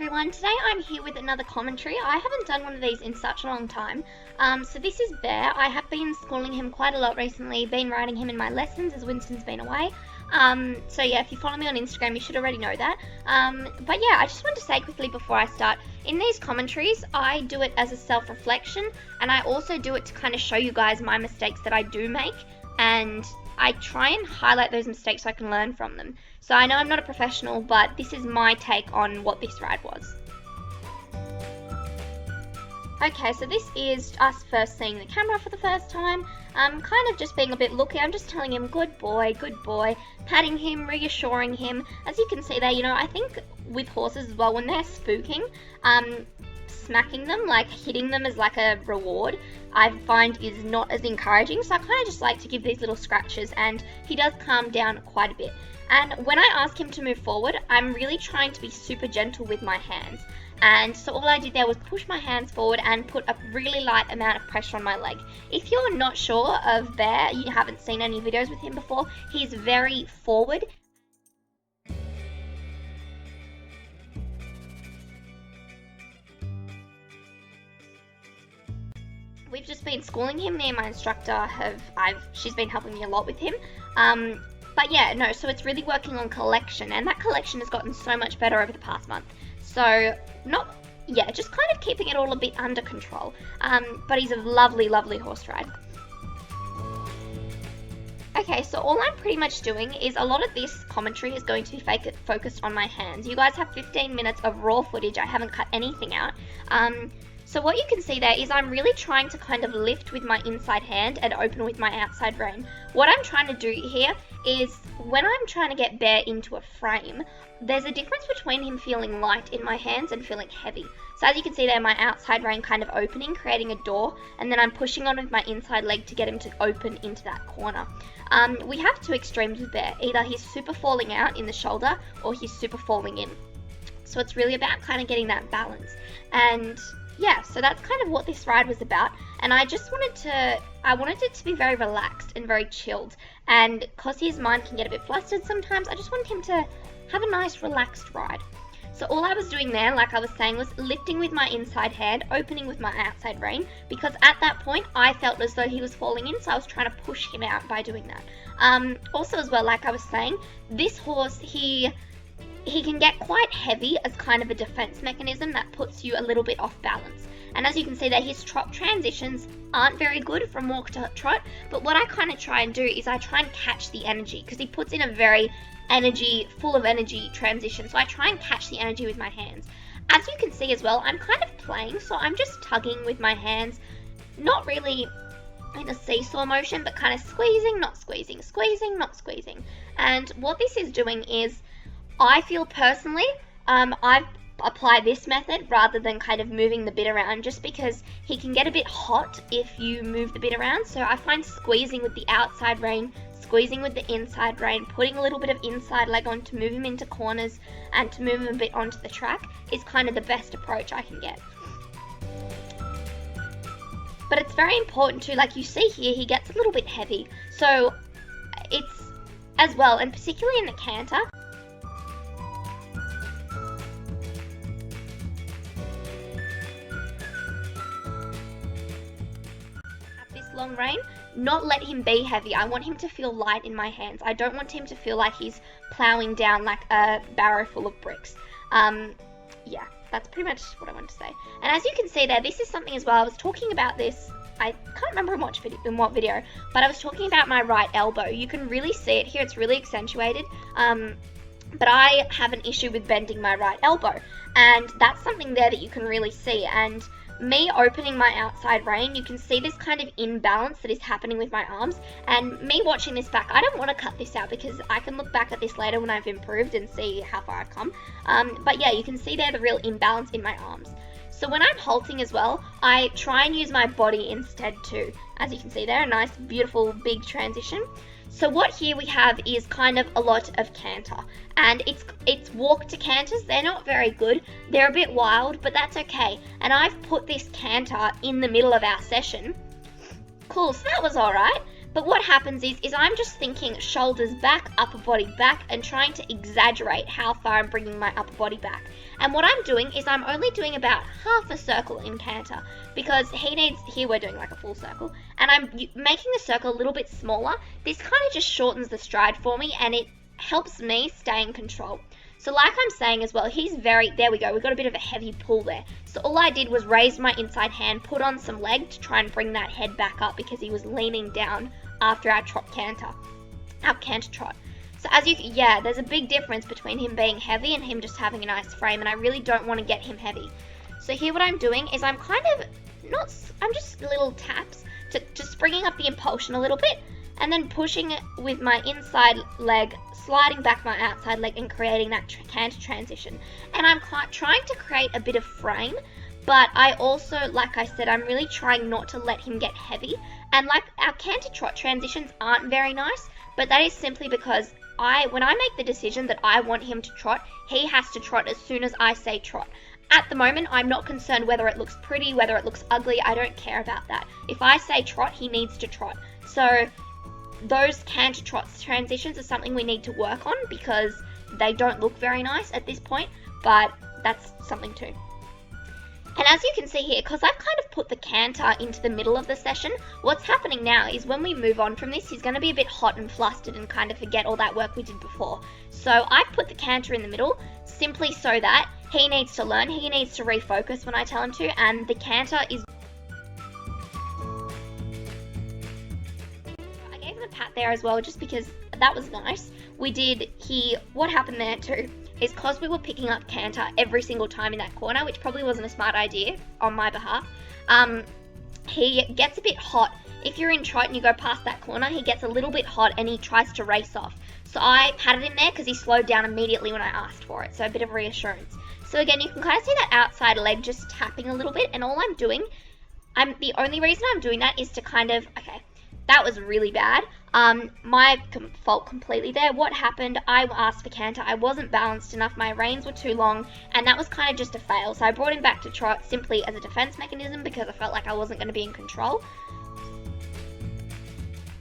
everyone, today I'm here with another commentary. I haven't done one of these in such a long time. So this is Bear. I have been schooling him quite a lot recently, been riding him in my lessons as Winston's been away. So yeah, if you follow me on Instagram, you should already know that. But yeah, I just want to say quickly before I start, in these commentaries, I do it as a self-reflection, and I also do it to kind of show you guys my mistakes that I do make, and I try and highlight those mistakes so I can learn from them. So I know I'm not a professional, but this is my take on what this ride was. Okay, so this is us first seeing the camera for the first time. Kind of just being a bit looky. I'm just telling him, good boy, patting him, reassuring him. As you can see there, I think with horses as well, when they're spooking, smacking them, like hitting them as like a reward, I find is not as encouraging. So I kind of just like to give these little scratches, and he does calm down quite a bit. And when I ask him to move forward, I'm really trying to be super gentle with my hands. And so all I did there was push my hands forward and put a really light amount of pressure on my leg. If you're not sure of Bear, you haven't seen any videos with him before, he's very forward. We've just been schooling him. Me and my instructor she's been helping me a lot with him. But yeah, no, so it's really working on collection, and that collection has gotten so much better over the past month. So just kind of keeping it all a bit under control. But he's a lovely, lovely horse ride. Okay, so all I'm pretty much doing is a lot of this commentary is going to be focused on my hands. You guys have 15 minutes of raw footage. I haven't cut anything out. So what you can see there is I'm really trying to kind of lift with my inside hand and open with my outside rein. What I'm trying to do here is when I'm trying to get Bear into a frame, there's a difference between him feeling light in my hands and feeling heavy. So as you can see there, my outside rein kind of opening, creating a door, and then I'm pushing on with my inside leg to get him to open into that corner. We have two extremes with Bear. Either he's super falling out in the shoulder or he's super falling in. So it's really about kind of getting that balance. And yeah, so that's kind of what this ride was about, and I wanted it to be very relaxed and very chilled, and because his mind can get a bit flustered sometimes, I just wanted him to have a nice relaxed ride. So all I was doing there, like I was saying, was lifting with my inside hand, opening with my outside rein, because at that point I felt as though he was falling in, so I was trying to push him out by doing that. Also as well, like I was saying, this horse, he can get quite heavy as kind of a defense mechanism that puts you a little bit off balance. And as you can see there, his trot transitions aren't very good from walk to trot, but what I kind of try and do is I try and catch the energy, because he puts in a very full of energy transition, so I try and catch the energy with my hands. As you can see as well, I'm kind of playing, so I'm just tugging with my hands, not really in a seesaw motion, but kind of squeezing, not squeezing, squeezing, not squeezing. And what this is doing is, I feel personally, I've applied this method rather than kind of moving the bit around, just because he can get a bit hot if you move the bit around. So I find squeezing with the outside rein, squeezing with the inside rein, putting a little bit of inside leg on to move him into corners and to move him a bit onto the track is kind of the best approach I can get. But it's very important too, like you see here, he gets a little bit heavy. So it's as well, and particularly in the canter, long rein, not let him be heavy. I want him to feel light in my hands. I don't want him to feel like he's plowing down like a barrow full of bricks. Yeah, that's pretty much what I want to say. And as you can see there, this is something as well. I was talking about this, I can't remember in what video, but I was talking about my right elbow. You can really see it here, it's really accentuated. But I have an issue with bending my right elbow, and that's something there that you can really see. And me opening my outside rein, you can see this kind of imbalance that is happening with my arms, and me watching this back, I don't want to cut this out because I can look back at this later when I've improved and see how far I've come. But yeah, you can see there the real imbalance in my arms. So when I'm halting as well, I try and use my body instead too. As you can see there, a nice, beautiful, big transition. So what here we have is kind of a lot of canter, and it's walk to canters. They're not very good. They're a bit wild, but that's okay. And I've put this canter in the middle of our session. Cool, so that was alright. But what happens is I'm just thinking shoulders back, upper body back, and trying to exaggerate how far I'm bringing my upper body back. And what I'm doing is I'm only doing about half a circle in canter, because here we're doing like a full circle, and I'm making the circle a little bit smaller. This kind of just shortens the stride for me, and it helps me stay in control. So like I'm saying as well, there we go, we've got a bit of a heavy pull there. So all I did was raise my inside hand, put on some leg to try and bring that head back up, because he was leaning down after our canter trot. So there's a big difference between him being heavy and him just having a nice frame, and I really don't want to get him heavy. So here what I'm doing is I'm just little taps, just bringing up the impulsion a little bit, and then pushing it with my inside leg, sliding back my outside leg and creating that canter transition. And I'm trying to create a bit of frame, but I also, like I said, I'm really trying not to let him get heavy. And like our canter trot transitions aren't very nice, but that is simply because when I make the decision that I want him to trot, he has to trot as soon as I say trot. At the moment, I'm not concerned whether it looks pretty, whether it looks ugly, I don't care about that. If I say trot, he needs to trot. So those canter trot transitions are something we need to work on, because they don't look very nice at this point, but that's something too. And as you can see here, because I've kind of put the canter into the middle of the session, what's happening now is when we move on from this, he's going to be a bit hot and flustered and kind of forget all that work we did before. So I've put the canter in the middle simply so that he needs to learn, he needs to refocus when I tell him to, and the canter is... I gave him a pat there as well, just because that was nice. What happened there too is because we were picking up canter every single time in that corner, which probably wasn't a smart idea on my behalf, he gets a bit hot. If you're in trot and you go past that corner, he gets a little bit hot and he tries to race off. So I patted him there because he slowed down immediately when I asked for it, so a bit of reassurance. So again, you can kind of see that outside leg just tapping a little bit, and all I'm doing, the only reason I'm doing that is to kind of, okay, that was really bad. My fault completely there. What happened, I asked for canter, I wasn't balanced enough, my reins were too long, and that was kind of just a fail. So I brought him back to trot simply as a defense mechanism, because I felt like I wasn't going to be in control.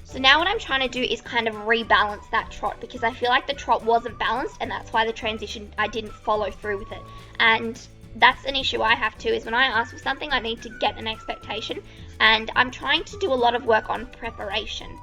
So now what I'm trying to do is kind of rebalance that trot, because I feel like the trot wasn't balanced, and that's why the transition, I didn't follow through with it. And that's an issue I have too, is when I ask for something, I need to get an expectation, and I'm trying to do a lot of work on preparation,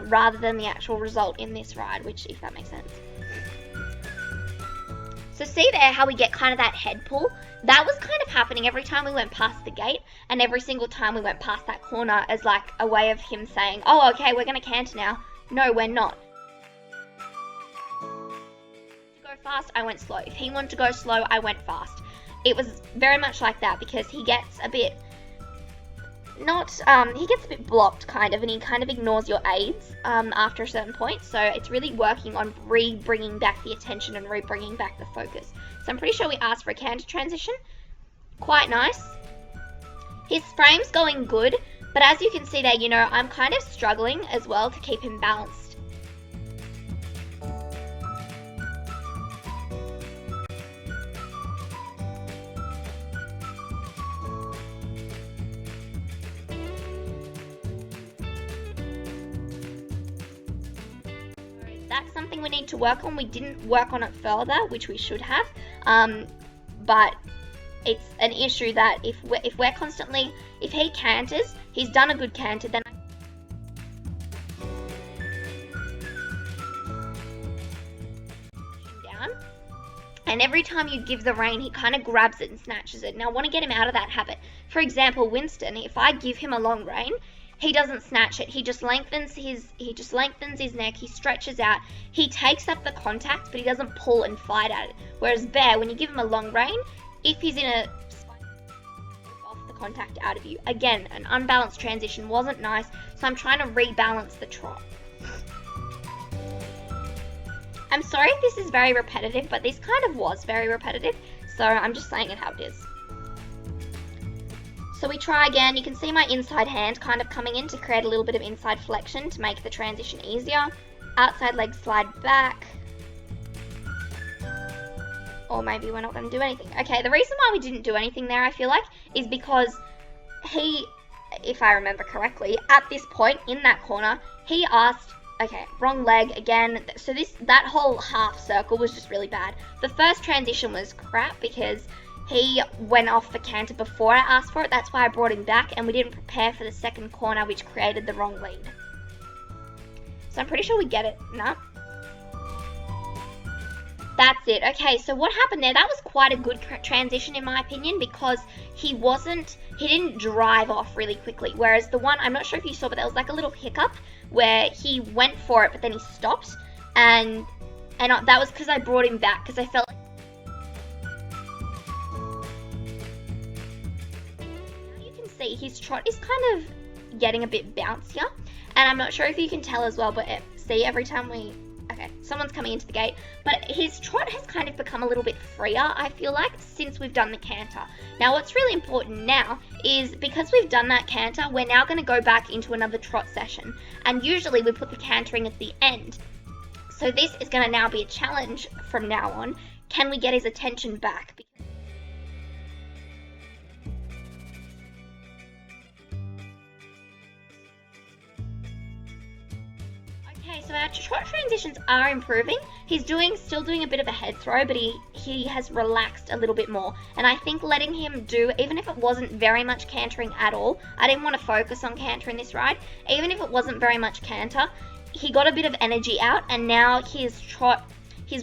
rather than the actual result in this ride, which, if that makes sense. So see there how we get kind of that head pull? That was kind of happening every time we went past the gate, and every single time we went past that corner, as like a way of him saying, oh, okay, we're going to canter now. No, we're not. To go fast, I went slow. If he wanted to go slow, I went fast. It was very much like that, because he gets a bit he gets a bit blocked kind of, and he kind of ignores your aids after a certain point. So it's really working on bringing back the attention and bringing back the focus. So I'm pretty sure we asked for a canter transition. Quite nice. His frame's going good, but as you can see there, I'm kind of struggling as well to keep him balanced. That's something we need to work on. We didn't work on it further, which we should have, but it's an issue that if he canters, he's done a good canter, then down, and every time you give the rein, he kind of grabs it and snatches it. Now I want to get him out of that habit. For example, Winston, if I give him a long rein, he doesn't snatch it. He just lengthens his neck. He stretches out. He takes up the contact, but he doesn't pull and fight at it. Whereas Bear, when you give him a long rein, if he's in a spike, off the contact out of you. Again, an unbalanced transition wasn't nice, so I'm trying to rebalance the trot. I'm sorry if this is very repetitive, but this kind of was very repetitive, so I'm just saying it how it is. So we try again. You can see my inside hand kind of coming in to create a little bit of inside flexion to make the transition easier. Outside leg slide back. Or maybe we're not going to do anything. Okay, the reason why we didn't do anything there, I feel like, is because if I remember correctly, at this point in that corner, he asked, okay, wrong leg again. So that whole half circle was just really bad. The first transition was crap because he went off the canter before I asked for it. That's why I brought him back, and we didn't prepare for the second corner, which created the wrong lead. So I'm pretty sure we get it. No? That's it. Okay, so what happened there, that was quite a good transition in my opinion, because he didn't drive off really quickly. Whereas the one, I'm not sure if you saw, but there was like a little hiccup where he went for it, but then he stopped. And that was because I brought him back, because I felt like, you can see his trot is kind of getting a bit bouncier. And I'm not sure if you can tell as well, but see, every time okay, someone's coming into the gate, but his trot has kind of become a little bit freer, I feel like, since we've done the canter. Now, what's really important now is, because we've done that canter, we're now going to go back into another trot session, and usually we put the cantering at the end. So this is going to now be a challenge from now on. Can we get his attention back? So our trot transitions are improving. He's still doing a bit of a head throw, but he has relaxed a little bit more. And I think letting him do, even if it wasn't very much cantering at all, I didn't want to focus on canter in this ride, even if it wasn't very much canter, he got a bit of energy out, and now his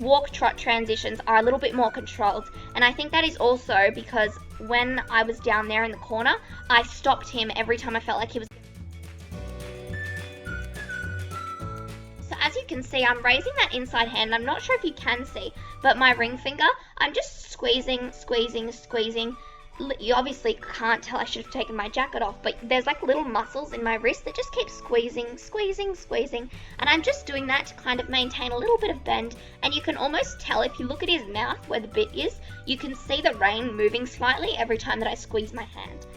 walk trot transitions are a little bit more controlled. And I think that is also because when I was down there in the corner, I stopped him every time I felt like he was. As you can see, I'm raising that inside hand. I'm not sure if you can see, but my ring finger, I'm just squeezing. You obviously can't tell, I should have taken my jacket off, but there's like little muscles in my wrist that just keep squeezing. And I'm just doing that to kind of maintain a little bit of bend. And you can almost tell, if you look at his mouth where the bit is, you can see the rein moving slightly every time that I squeeze my hand.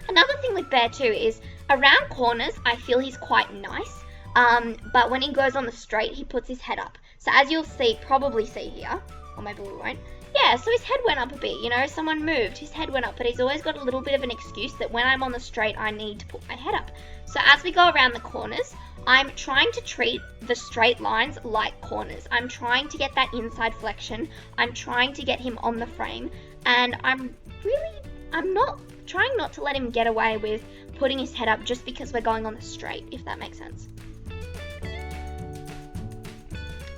Another thing with Bear too is, around corners, I feel he's quite nice. But when he goes on the straight, he puts his head up. So as you'll probably see here, or maybe we won't. Yeah, so his head went up a bit, you know, someone moved, his head went up, but he's always got a little bit of an excuse that when I'm on the straight, I need to put my head up. So as we go around the corners, I'm trying to treat the straight lines like corners. I'm trying to get that inside flexion. I'm trying to get him on the frame, and I'm trying not to let him get away with putting his head up just because we're going on the straight, if that makes sense.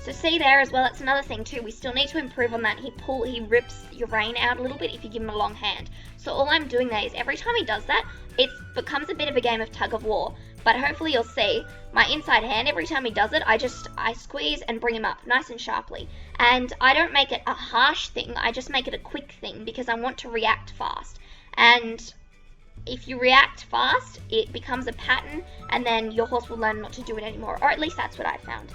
So see there as well, that's another thing too, we still need to improve on that. He rips your rein out a little bit if you give him a long hand. So all I'm doing there is every time he does that, it becomes a bit of a game of tug of war. But hopefully you'll see, my inside hand, every time he does it, I squeeze and bring him up nice and sharply. And I don't make it a harsh thing, I just make it a quick thing because I want to react fast. And if you react fast, it becomes a pattern, and then your horse will learn not to do it anymore, or at least that's what I found.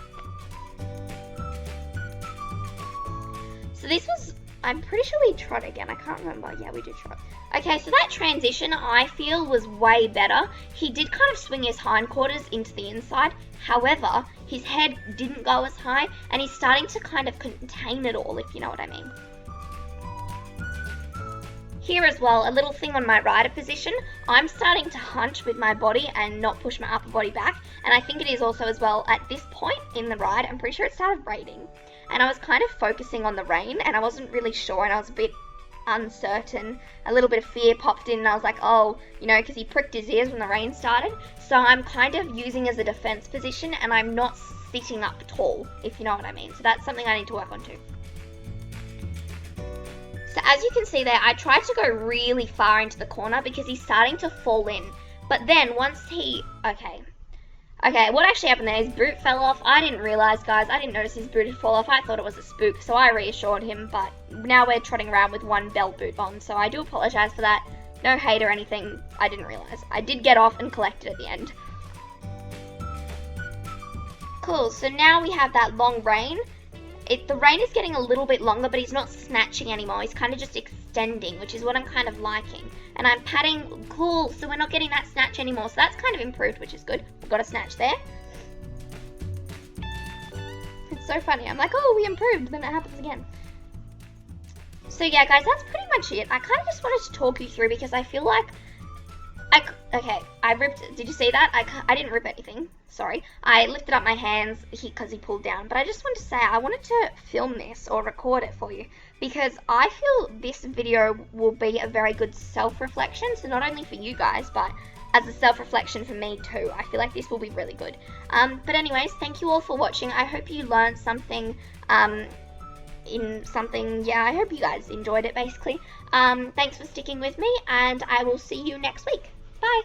So this was, I'm pretty sure we trot again, I can't remember, yeah we did trot. Okay, so that transition I feel was way better. He did kind of swing his hindquarters into the inside, however, his head didn't go as high, and he's starting to kind of contain it all, if you know what I mean. Here as well, a little thing on my rider position, I'm starting to hunch with my body and not push my upper body back, and I think it is also as well at this point in the ride, I'm pretty sure it started raining. And I was kind of focusing on the rain, and I wasn't really sure, and I was a bit uncertain. A little bit of fear popped in, and I was like, oh, you know, because he pricked his ears when the rain started. So I'm kind of using as a defense position, and I'm not sitting up tall, if you know what I mean. So that's something I need to work on too. So as you can see there, I tried to go really far into the corner because he's starting to fall in. But then once Okay, what actually happened there, his boot fell off. I didn't realise, guys, I didn't notice his boot had fallen off. I thought it was a spook, so I reassured him, but now we're trotting around with one belt boot on, so I do apologise for that. No hate or anything, I didn't realise. I did get off and collect it at the end. Cool, so now we have that long rein. The rein is getting a little bit longer, but he's not snatching anymore. He's kind of just extending, which is what I'm kind of liking. And I'm patting, cool, so we're not getting that snatch anymore. So that's kind of improved, which is good. We've got a snatch there. It's so funny. I'm like, oh, we improved, then it happens again. So yeah, guys, that's pretty much it. I kind of just wanted to talk you through because I feel like Okay, I ripped. Did you see that? I didn't rip anything. Sorry. I lifted up my hands because he pulled down. But I just wanted to say I wanted to film this or record it for you because I feel this video will be a very good self-reflection. So not only for you guys, but as a self-reflection for me too. I feel like this will be really good. But anyways, thank you all for watching. I hope you learned something. Yeah, I hope you guys enjoyed it basically. Thanks for sticking with me, and I will see you next week. Bye.